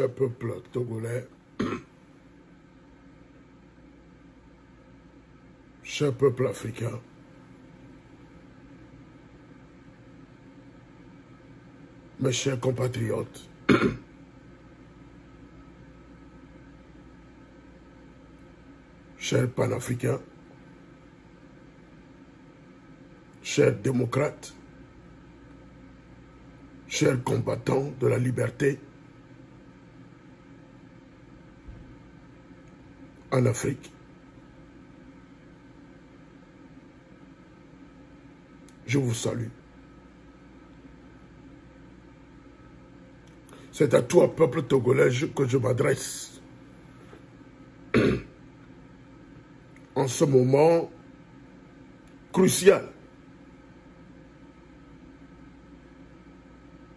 Cher peuple togolais, cher peuple africain, mes chers compatriotes, chers panafricains, chers démocrates, chers combattants de la liberté en Afrique, je vous salue. C'est à toi, peuple togolais, que je m'adresse. En ce moment crucial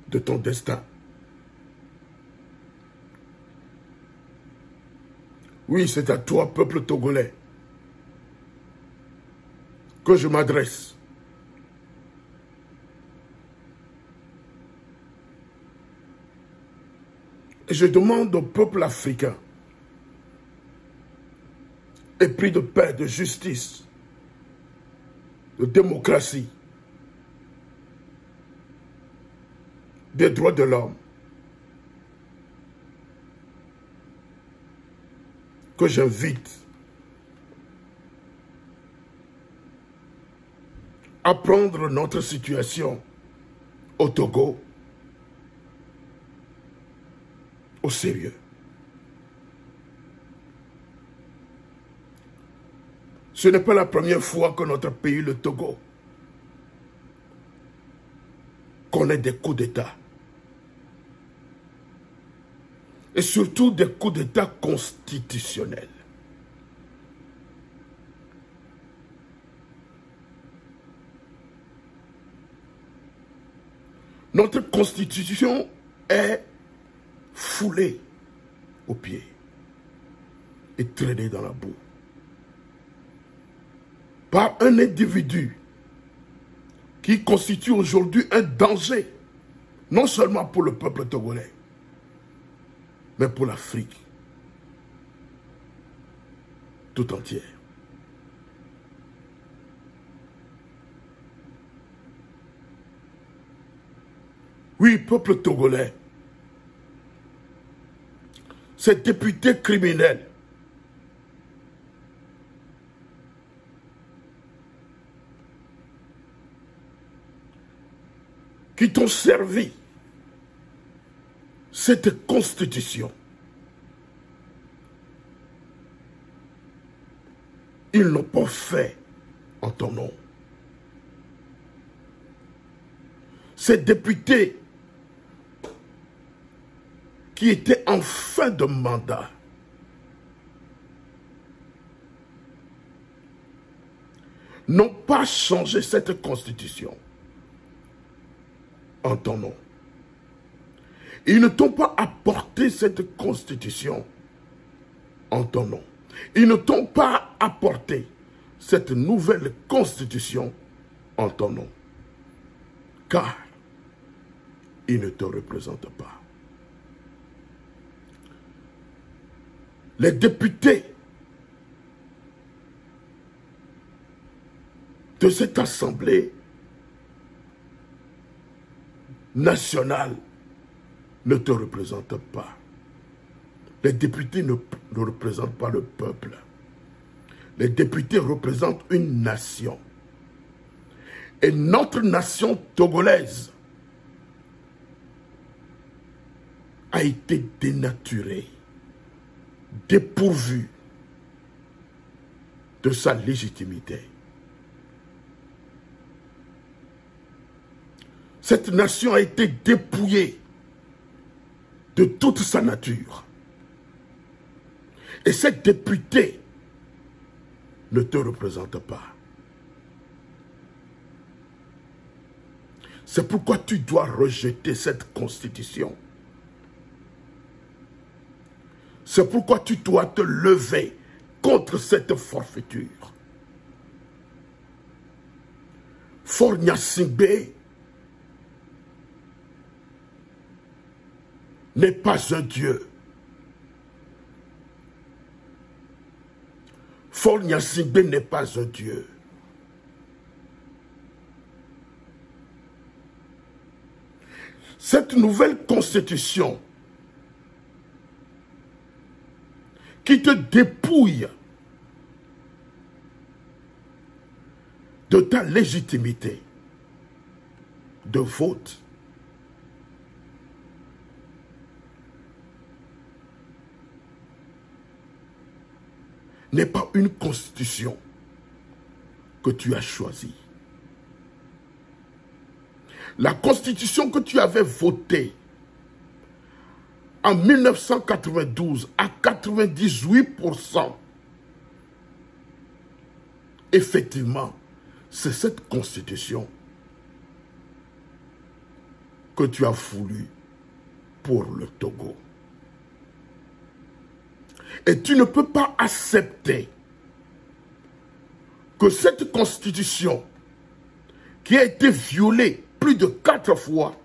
de ton destin. Oui, c'est à toi, peuple togolais, que je m'adresse. Et je demande au peuple africain, épris de paix, de justice, de démocratie, des droits de l'homme, que j'invite à prendre notre situation au Togo au sérieux. Ce n'est pas la première fois que notre pays, le Togo, connaît des coups d'État. Et surtout des coups d'État constitutionnels. Notre constitution est foulée aux pieds et traînée dans la boue par un individu qui constitue aujourd'hui un danger, non seulement pour le peuple togolais, mais pour l'Afrique tout entière. Oui, peuple togolais, ces députés criminels qui t'ont servi cette constitution, ils n'ont pas fait en ton nom. Ces députés qui étaient en fin de mandat n'ont pas changé cette constitution en ton nom. Ils ne t'ont pas apporté cette constitution en ton nom. Ils ne t'ont pas apporté cette nouvelle constitution en ton nom. Car ils ne te représentent pas. Les députés de cette assemblée nationale ne te représentent pas. Les députés ne représentent pas le peuple. Les députés représentent une nation. Et notre nation togolaise a été dénaturée, dépourvue de sa légitimité. Cette nation a été dépouillée de toute sa nature. Et ces députés ne te représentent pas. C'est pourquoi tu dois rejeter cette constitution. C'est pourquoi tu dois te lever contre cette forfaiture. Faure Gnassingbé n'est pas un dieu. Faure Gnassingbé n'est pas un dieu. Cette nouvelle constitution qui te dépouille de ta légitimité de vote, n'est pas une constitution que tu as choisie. La constitution que tu avais votée en 1992 à 98%, effectivement, c'est cette constitution que tu as voulu pour le Togo. Et tu ne peux pas accepter que cette constitution qui a été violée plus de 4 fois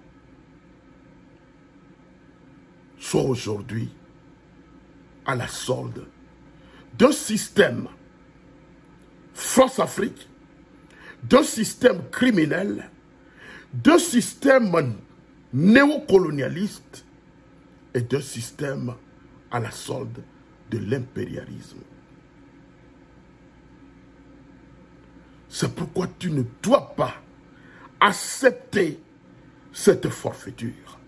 soit aujourd'hui à la solde d'un système France-Afrique, d'un système criminel, d'un système néocolonialiste et d'un système à la solde de l'impérialisme. C'est pourquoi tu ne dois pas accepter cette forfaiture.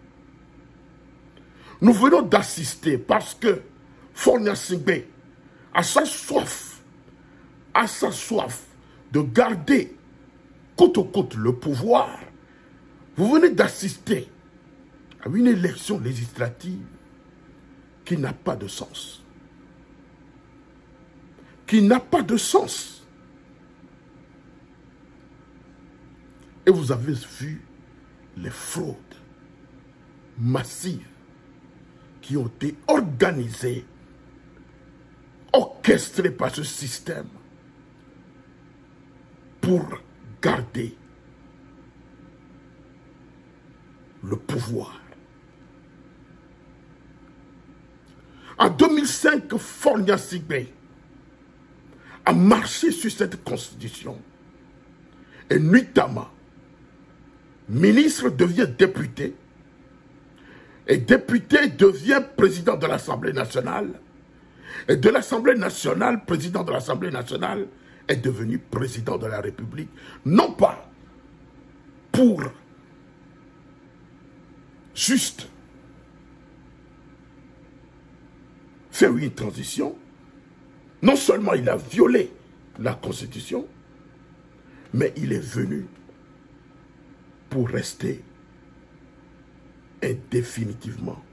Nous venons d'assister parce que Faure Gnassingbé a sa soif de garder côte à côte le pouvoir. Vous venez d'assister à une élection législative qui n'a pas de sens. Qui n'a pas de sens. Et vous avez vu les fraudes massives qui ont été organisées, orchestrées par ce système pour garder le pouvoir. En 2005, Faure Gnassingbé a marché sur cette constitution. Et nuitamment, ministre devient député, et député devient président de l'Assemblée nationale, et de l'Assemblée nationale, président de l'Assemblée nationale, est devenu président de la République, non pas pour juste faire une transition. Non seulement il a violé la Constitution, mais il est venu pour rester indéfinitivement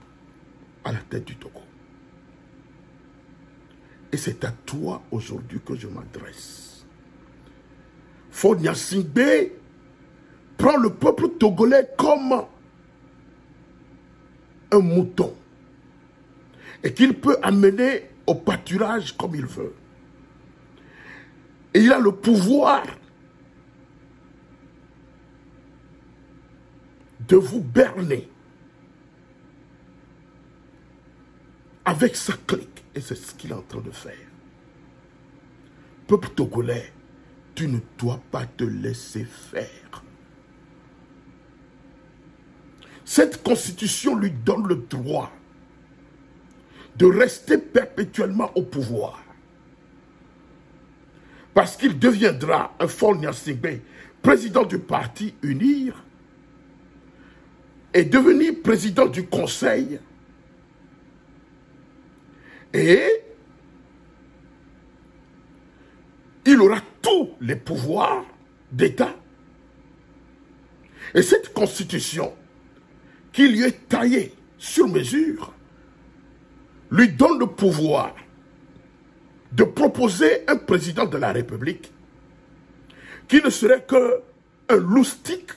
à la tête du Togo. Et c'est à toi aujourd'hui que je m'adresse. Faure Gnassingbé prend le peuple togolais comme un mouton et qu'il peut amener au pâturage comme il veut. Et il a le pouvoir de vous berner avec sa clique. Et c'est ce qu'il est en train de faire. Peuple togolais, tu ne dois pas te laisser faire. Cette constitution lui donne le droit de rester perpétuellement au pouvoir. Parce qu'il deviendra un Faure Gnassingbé, président du parti UNIR, et devenir président du conseil, et il aura tous les pouvoirs d'État. Et cette constitution qui lui est taillée sur mesure lui donne le pouvoir de proposer un président de la République qui ne serait qu'un loustic,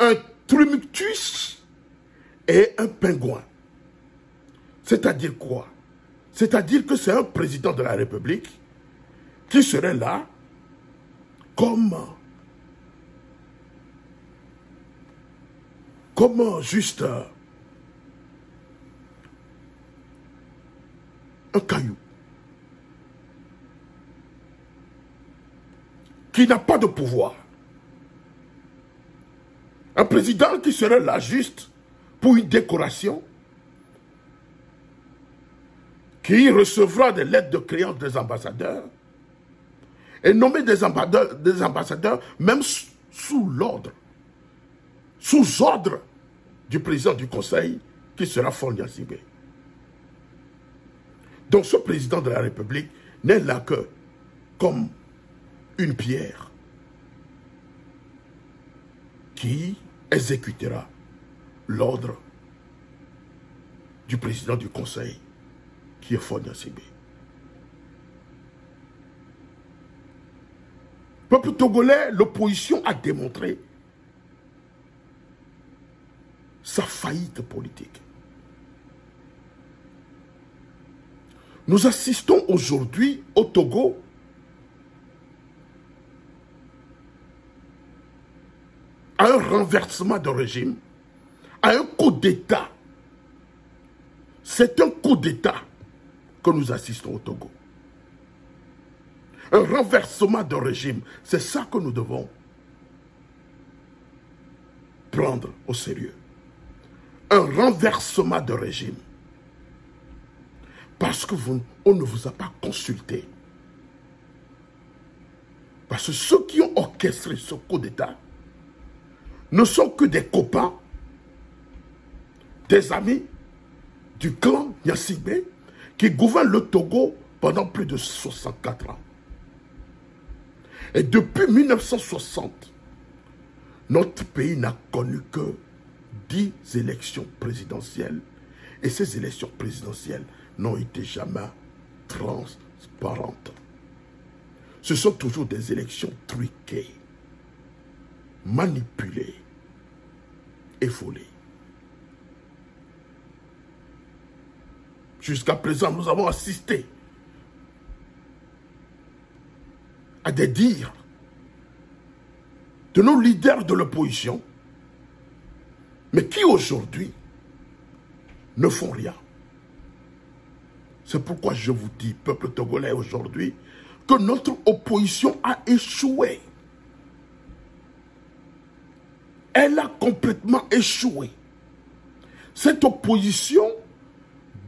un tumultus et un pingouin. C'est-à-dire quoi? C'est-à-dire que c'est un président de la République qui serait là comme juste un caillou. qui n'a pas de pouvoir. Un président qui serait là juste pour une décoration, qui recevra des lettres de créance des ambassadeurs et nommer des ambassadeurs même sous l'ordre, sous ordre du président du conseil qui sera Faure Gnassingbé. Donc ce président de la République n'est là que comme une pierre qui exécutera l'ordre du président du conseil qui est Faure Gnassingbé. Peuple togolais, l'opposition a démontré sa faillite politique. Nous assistons aujourd'hui au Togo à un renversement de régime, à un coup d'État. C'est un coup d'État que nous assistons au Togo. Un renversement de régime, c'est ça que nous devons prendre au sérieux. Un renversement de régime. Parce qu'on ne vous a pas consulté. Parce que ceux qui ont orchestré ce coup d'État ne sont que des copains, des amis du clan Gnassingbé qui gouverne le Togo pendant plus de 64 ans. Et depuis 1960, notre pays n'a connu que 10 élections présidentielles. Et ces élections présidentielles n'ont été jamais transparentes. Ce sont toujours des élections truquées, manipulées et volées. Jusqu'à présent, nous avons assisté à des dires de nos leaders de l'opposition, mais qui aujourd'hui ne font rien. C'est pourquoi je vous dis, peuple togolais, aujourd'hui, que notre opposition a échoué. Elle a complètement échoué. Cette opposition,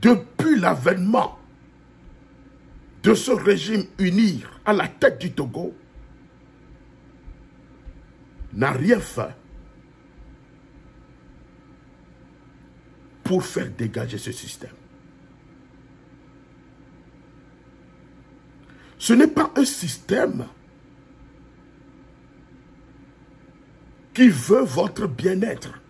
depuis l'avènement de ce régime uni à la tête du Togo, n'a rien fait pour faire dégager ce système. Ce n'est pas un système qui veut votre bien-être.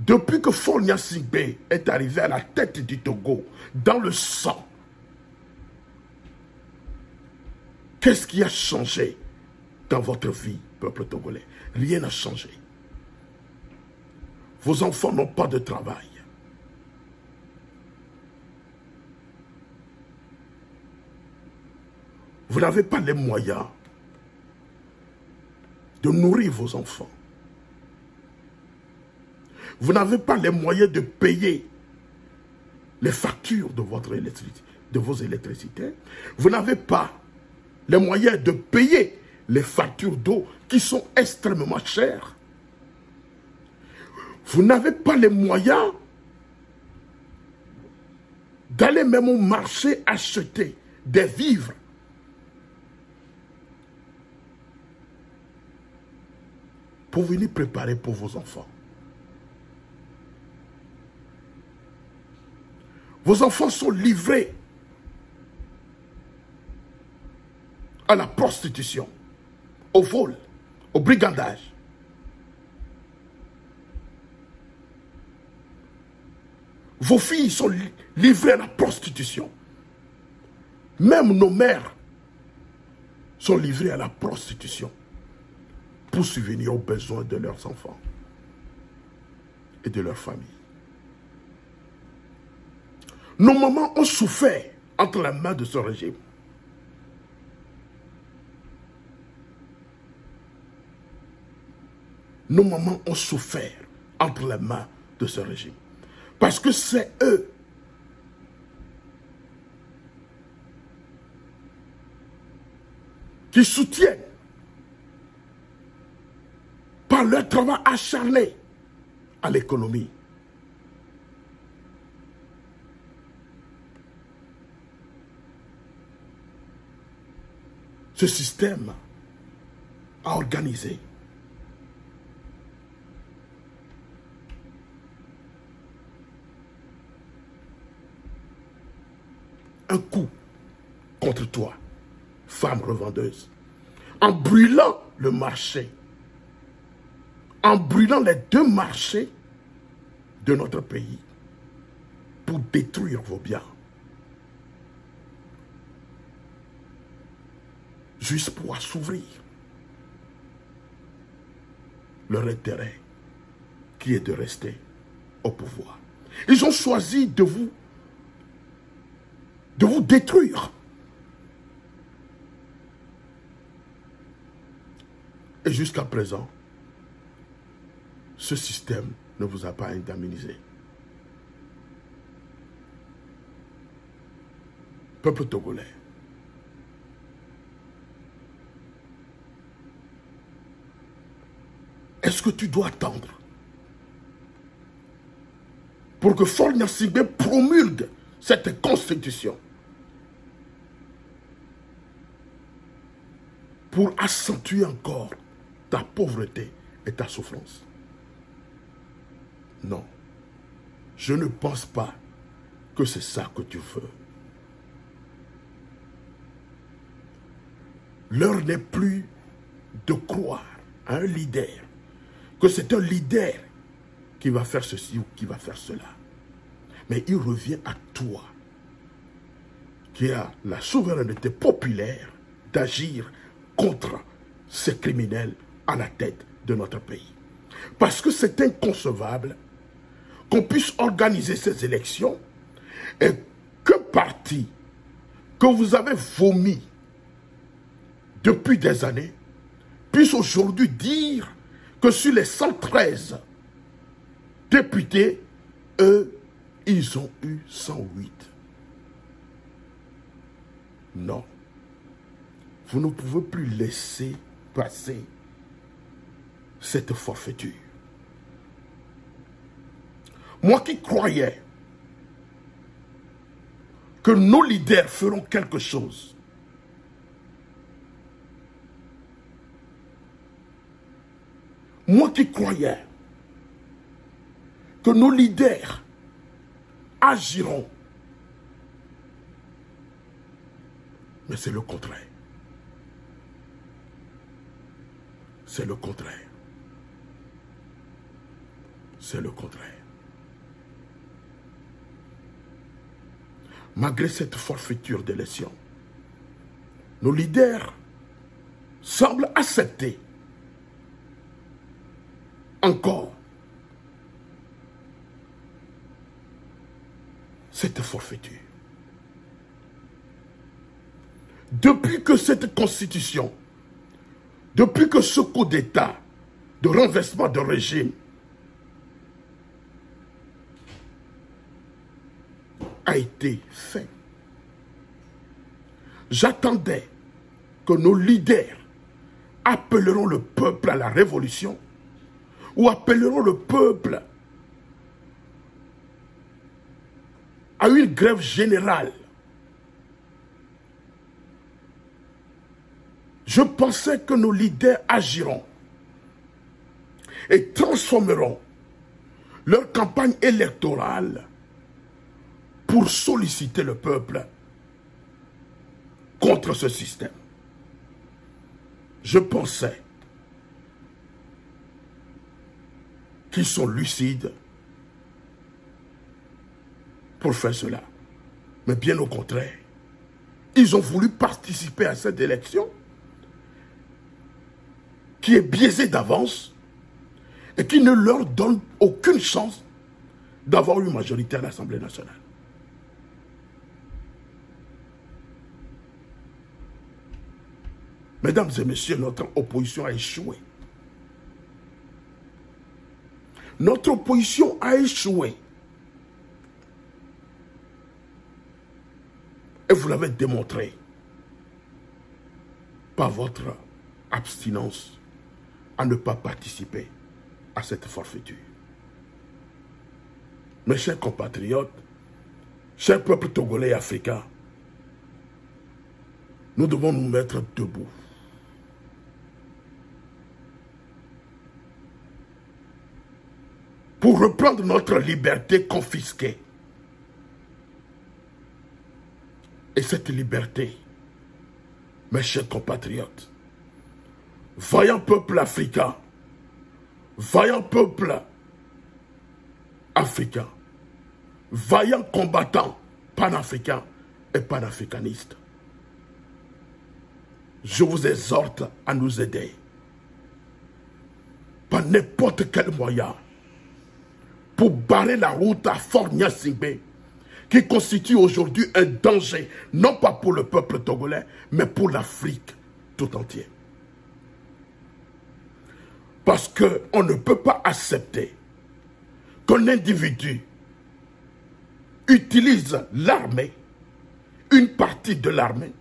Depuis que Faure Gnassingbé est arrivé à la tête du Togo, dans le sang, qu'est-ce qui a changé dans votre vie, peuple togolais? Rien n'a changé. Vos enfants n'ont pas de travail. Vous n'avez pas les moyens de nourrir vos enfants. Vous n'avez pas les moyens de payer les factures de votre électricité, de vos électricités. Vous n'avez pas les moyens de payer les factures d'eau qui sont extrêmement chères. Vous n'avez pas les moyens d'aller même au marché acheter des vivres. Pour venir préparer pour vos enfants. Vos enfants sont livrés à la prostitution, au vol, au brigandage. Vos filles sont livrées à la prostitution. Même nos mères sont livrées à la prostitution pour subvenir aux besoins de leurs enfants et de leur famille. Nos mamans ont souffert entre les mains de ce régime. Nos mamans ont souffert entre les mains de ce régime. Parce que c'est eux qui soutiennent par leur travail acharné à l'économie. Ce système a organisé un coup contre toi, femme revendeuse, en brûlant le marché, en brûlant les deux marchés de notre pays pour détruire vos biens. Juste pour assouvir leur intérêt qui est de rester au pouvoir. Ils ont choisi de vous détruire. Et jusqu'à présent, ce système ne vous a pas indemnisé. Peuple togolais, est-ce que tu dois attendre pour que Faure Gnassingbé promulgue cette constitution pour accentuer encore ta pauvreté et ta souffrance? Non, je ne pense pas que c'est ça que tu veux. L'heure n'est plus de croire à un leader, que c'est un leader qui va faire ceci ou qui va faire cela. Mais il revient à toi, qui a la souveraineté populaire, d'agir contre ces criminels à la tête de notre pays. Parce que c'est inconcevable qu'on puisse organiser ces élections et que parti que vous avez vomi depuis des années puisse aujourd'hui dire que sur les 113 députés, eux, ils ont eu 108. Non. Vous ne pouvez plus laisser passer cette forfaiture. Moi qui croyais que nos leaders feront quelque chose, moi qui croyais que nos leaders agiront, mais c'est le contraire. C'est le contraire. C'est le contraire. Malgré cette forfaiture d'élection, nos leaders semblent accepter encore cette forfaiture. Depuis que cette constitution, depuis que ce coup d'État de renversement de régime a été fait, j'attendais que nos leaders appelleront le peuple à la révolution ou appelleront le peuple à une grève générale. Je pensais que nos leaders agiront et transformeront leur campagne électorale pour solliciter le peuple contre ce système. Je pensais qu'ils sont lucides pour faire cela. Mais bien au contraire, ils ont voulu participer à cette élection qui est biaisée d'avance et qui ne leur donne aucune chance d'avoir une majorité à l'Assemblée nationale. Mesdames et messieurs, notre opposition a échoué. Notre opposition a échoué. Et vous l'avez démontré. par votre abstinence à ne pas participer à cette forfaiture. Mes chers compatriotes, chers peuples togolais et africains, nous devons nous mettre debout. Pour reprendre notre liberté confisquée. Et cette liberté, mes chers compatriotes, vaillant peuple africain, vaillant peuple africain, vaillant combattant panafricain et panafricaniste, je vous exhorte à nous aider par n'importe quel moyen pour barrer la route à Fort Gnassingbé, qui constitue aujourd'hui un danger, non pas pour le peuple togolais, mais pour l'Afrique tout entière. Parce qu'on ne peut pas accepter qu'un individu utilise l'armée, une partie de l'armée,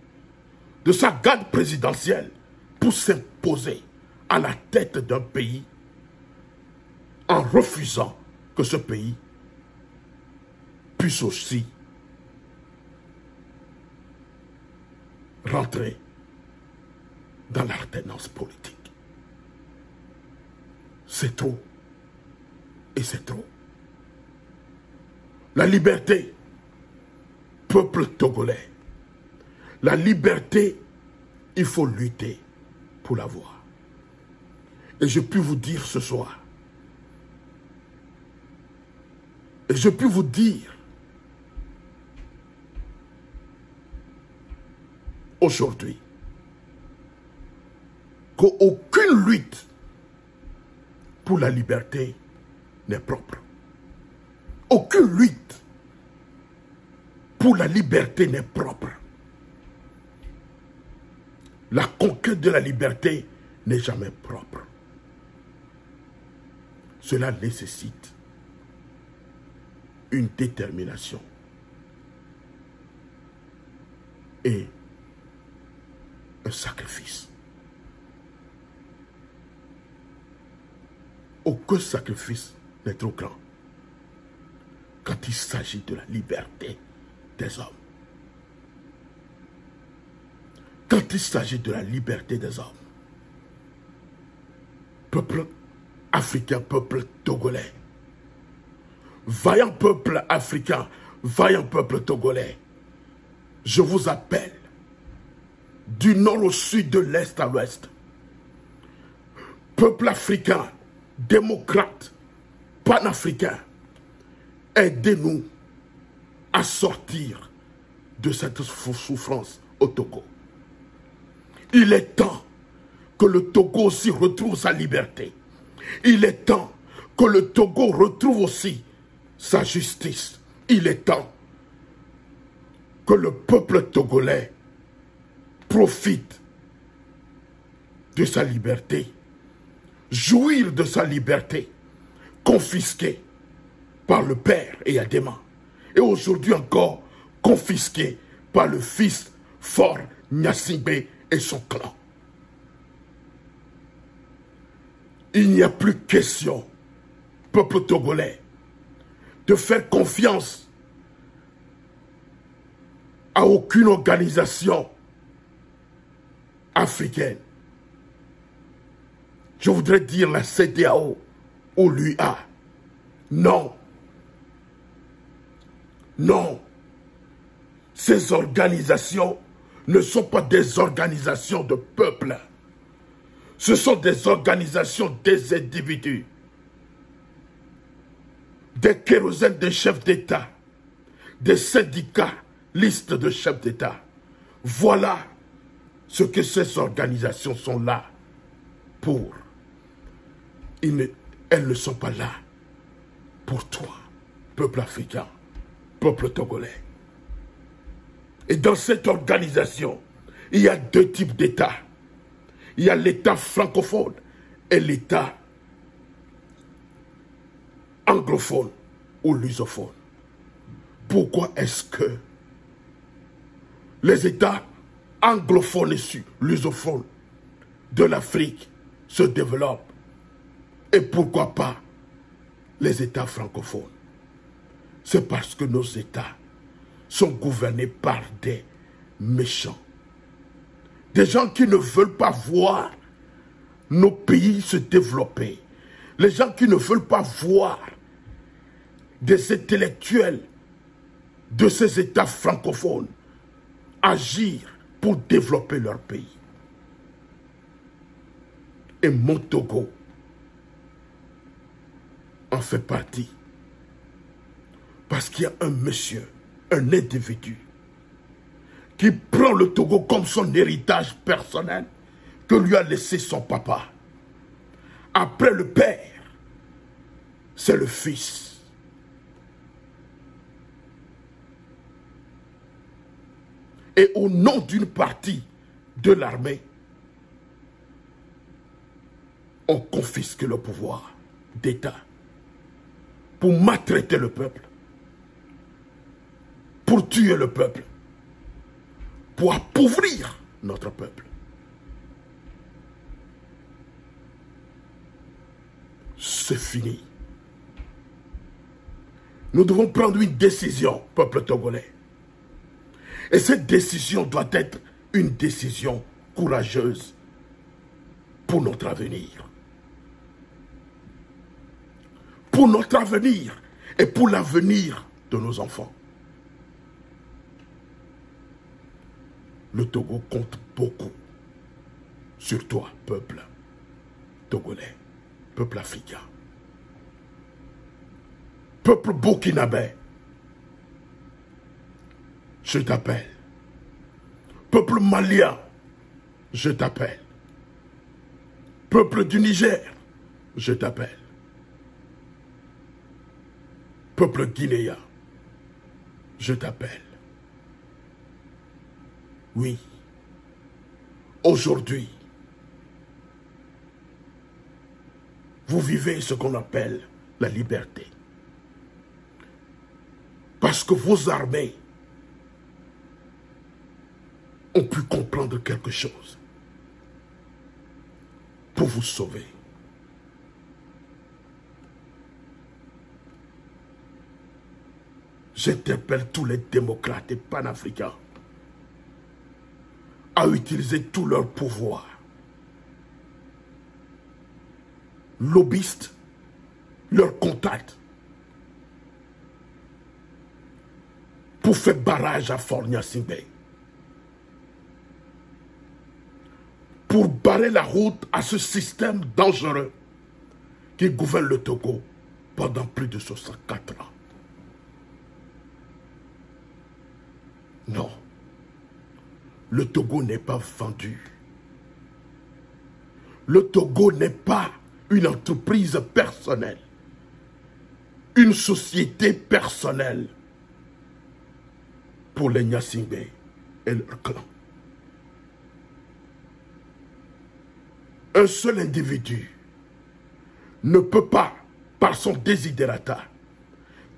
de sa garde présidentielle, pour s'imposer à la tête d'un pays en refusant que ce pays puisse aussi rentrer dans l'alternance politique. C'est trop et c'est trop. La liberté, peuple togolais, la liberté, il faut lutter pour l'avoir. Et je puis vous dire ce soir, et je puis vous dire aujourd'hui qu'aucune lutte pour la liberté n'est propre. Aucune lutte pour la liberté n'est propre. La conquête de la liberté n'est jamais propre. Cela nécessite une détermination et un sacrifice. Aucun sacrifice n'est trop grand quand il s'agit de la liberté des hommes. Quand il s'agit de la liberté des hommes, peuple africain, peuple togolais, vaillant peuple africain, vaillant peuple togolais, je vous appelle du nord au sud, de l'est à l'ouest. Peuple africain, démocrate, panafricain, aidez-nous à sortir de cette souffrance au Togo. Il est temps que le Togo aussi retrouve sa liberté. Il est temps que le Togo retrouve aussi sa justice. Il est temps que le peuple togolais profite de sa liberté, jouir de sa liberté, confisquée par le père Eyadema, et aujourd'hui encore confisquée par le fils Fort Gnassingbé et son clan. Il n'y a plus question, peuple togolais, de faire confiance à aucune organisation africaine. Je voudrais dire la CEDEAO ou l'UA. Non. Non. Ces organisations ne sont pas des organisations de peuple. Ce sont des organisations des individus. Des kérosènes de chefs d'État. Des syndicats, listes de chefs d'État. Voilà ce que ces organisations sont là pour. Elles ne sont pas là pour toi, peuple africain, peuple togolais. Et dans cette organisation, il y a deux types d'États. Il y a l'État francophone et l'État anglophone ou lusophone. Pourquoi est-ce que les États anglophone et lusophone de l'Afrique se développent. Et pourquoi pas les États francophones? C'est parce que nos États sont gouvernés par des méchants. Des gens qui ne veulent pas voir nos pays se développer. Les gens qui ne veulent pas voir des intellectuels de ces États francophones agir pour développer leur pays. Et mon Togo en fait partie. Parce qu'il y a un monsieur, un individu, qui prend le Togo comme son héritage personnel que lui a laissé son papa. Après le père, c'est le fils. Et au nom d'une partie de l'armée, on confisque le pouvoir d'État pour maltraiter le peuple, pour tuer le peuple, pour appauvrir notre peuple. C'est fini. Nous devons prendre une décision, peuple togolais. Et cette décision doit être une décision courageuse pour notre avenir. Pour notre avenir et pour l'avenir de nos enfants. Le Togo compte beaucoup sur toi, peuple togolais, peuple africain, peuple burkinabé. Je t'appelle. Peuple malien, je t'appelle. Peuple du Niger, je t'appelle. Peuple guinéen, je t'appelle. Oui, aujourd'hui, vous vivez ce qu'on appelle la liberté. Parce que vos armées ont pu comprendre quelque chose pour vous sauver. J'interpelle tous les démocrates et panafricains à utiliser tout leur pouvoir. Lobbyistes, leurs contacts, pour faire barrage à Fort Gnassingbé. Pour barrer la route à ce système dangereux qui gouverne le Togo pendant plus de 64 ans. Non, le Togo n'est pas vendu. Le Togo n'est pas une entreprise personnelle, une société personnelle pour les Gnassingbé et leur clan. Un seul individu ne peut pas, par son désiderata,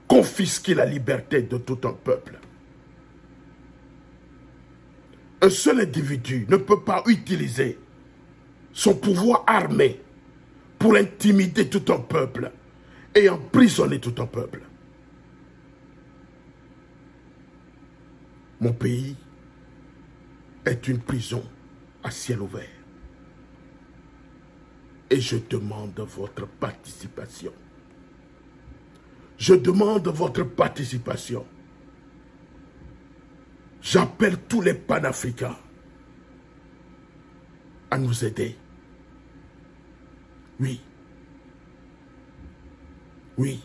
confisquer la liberté de tout un peuple. Un seul individu ne peut pas utiliser son pouvoir armé pour intimider tout un peuple et emprisonner tout un peuple. Mon pays est une prison à ciel ouvert. Et je demande votre participation. Je demande votre participation. J'appelle tous les panafricains à nous aider. Oui. Oui.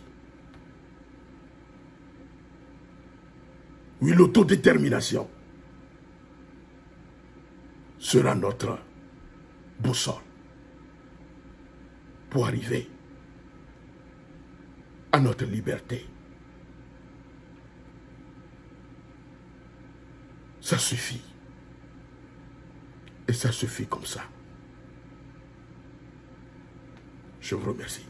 Oui, l'autodétermination sera notre boussole pour arriver à notre liberté. Ça suffit. Et ça suffit comme ça. Je vous remercie.